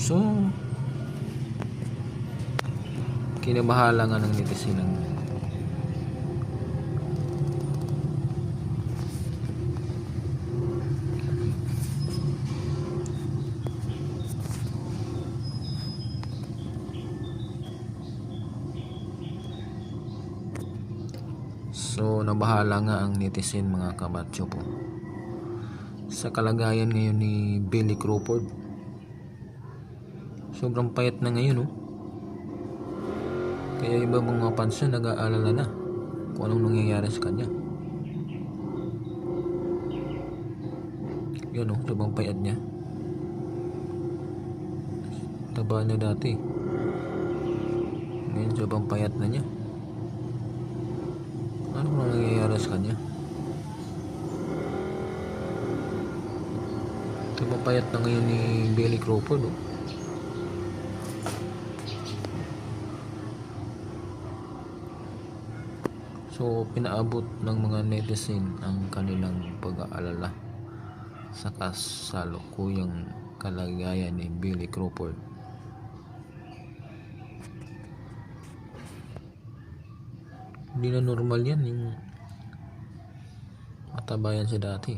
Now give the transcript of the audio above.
So, kinabahala nga ng netizen ng nabahala nga ang netizen, mga kabatyo po, sa kalagayan ngayon ni Billy Crawford. Sobrang payat na ngayon, kaya iba mga fans niya nag-aalala na kung anong nangyayari sa kanya. Yun, sobrang payat niya. Taba niya dati, ngayon sobrang payat na niya. Ano nang nangyayari sa kanya? Sobrang payat na ngayon ni Billy Crawford. So, pinaabot ng mga netizen ang kanilang pag-aalala sa kasalukuyang kalagayan ni Billy Crawford. Hindi na normal yan, yung matabayan siya dati.